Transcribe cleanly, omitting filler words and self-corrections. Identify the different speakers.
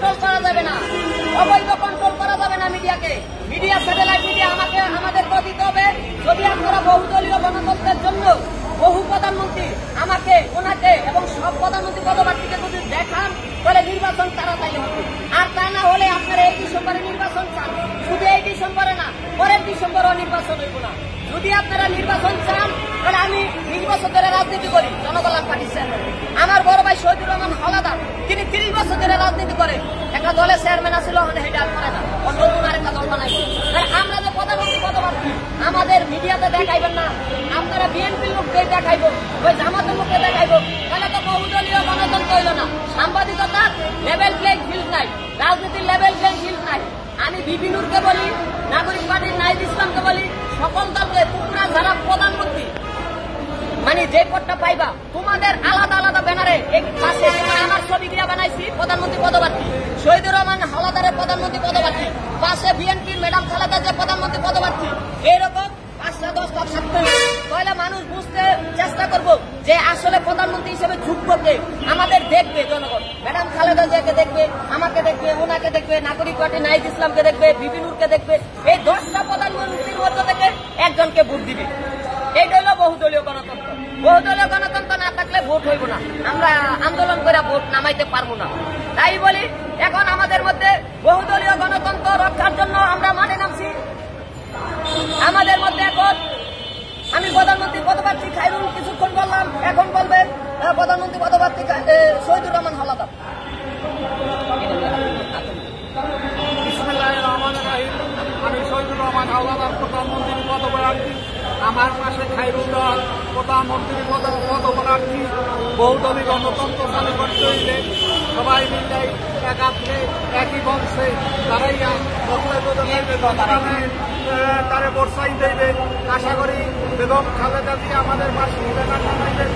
Speaker 1: Control করা যাবে না, অবৈধ কন্ট্রোল করা যাবে না মিডিয়াকে। মিডিয়া, স্যাটেলাইট মিডিয়া আমাদেরকে দিতে হবে। যদি আপনারা বহুদলীয় গণতন্ত্রের জন্য বহু প্রধানমন্ত্রী ওনাকে এবং সব প্রধানমন্ত্রী পদপ্রার্থীকে যদি দেখান, তাহলে নির্বাচন তাড়াতাড়ি হবে। আর তা না হলে আপনারা এই ডিসেম্বরে নির্বাচন চান, শুধু এই ডিসেম্বরে না, পরের ডিসেম্বরেও নির্বাচন হইব না। যদি আপনারা নির্বাচন চান, তাহলে আমি 20 বছর ধরে রাজনীতি করি, জনকল্যাণ পার্টির চেয়ারম্যান। আমার বড় ভাই শহীদুর রহমান হলাদার, তিনি 30 বছর ধরে রাজনীতি করে। একটা দলের চেয়ারম্যান আছিল, হেডে আর করে না, নতুন আরেকটা দল বানাইব। আমরা যে প্রধানমন্ত্রী পদপ্রার্থী, আমাদের মিডিয়াতে দেখাইবেন না, আপনারা বিএনপির লোককে দেখাইব, ওই জামাতের লোককে দেখাইব, তাহলে তো বহুদলীয় গণতন্ত্র হইল না। সাংবাদিকতার লেভেল প্লেইং ফিল্ড নাই, রাজনীতির লেভেল প্লেইং ফিল্ড নাই। আমি বিপিনুরকে বলি, নাগরিক পার্টির নাহিদ ইসলামকে বলি, সকল দলকে, তোমরা যারা প্রধানমন্ত্রী মানে যে পদটা পাইবা, তোমাদের আলাদা আলাদা ব্যানারে পাশে আমার ছবি দিয়া বানাইছি প্রধানমন্ত্রী পদপ্রার্থী, শহীদুর রহমান হাওলাদারের প্রধানমন্ত্রী পদপ্রার্থী, পাশে বিএনপির ম্যাডাম খালেদা যে প্রধানমন্ত্রী পদপ্রার্থী, এইরকম 5টা-10টা থাকতে হবে। তাহলে মানুষ বুঝতে চেষ্টা করবো যে আসলে প্রধানমন্ত্রী হিসেবে যোগ্যকে আমাদের দেখবে জনগণ। ম্যাডাম খালেদা জিয়াকে দেখবে, আমাকে দেখবে, ওনাকে দেখবে, নাগরিক পার্টি নাহিদ ইসলামকে দেখবে, বিপিনুরকে দেখবে। এই 10টা প্রধানমন্ত্রীর মধ্যে থেকে একজনকে ভোট দিবে। এইটা হলো বহুদলীয় গণতন্ত্র। বহুদলীয় গণতন্ত্র না থাকলে ভোট হইব না, আমরা আন্দোলন করে ভোট নামাইতে পারবো না। তাই বলি, এখন আমাদের মধ্যে বহুদলীয় গণতন্ত্র রক্ষার জন্য আমরা মাঠে নামছি। আমাদের মধ্যে এখন আমি প্রধানমন্ত্রী পদপ্রার্থী খায়রুল কিছুক্ষণ বললাম, এখন বলবেন প্রধানমন্ত্রী পদপ্রার্থী শহীদুর রহমান হাওলাদার।
Speaker 2: আমি শহীদুর রহমান হাওলাদার, প্রধানমন্ত্রী পদপ্রার্থী। আমার পাশে খায়রুল প্রধানমন্ত্রী পদপ্রার্থী। বহুদলীয় গণতন্ত্র চালু করতে হইলে সবাই মিলে একাত্রে একই বংশে দাঁড়াইয়া তারে বর্ষাই দেবে। আশা করি বেগম খালেদা জিয়া আমাদের পাশে আমাদের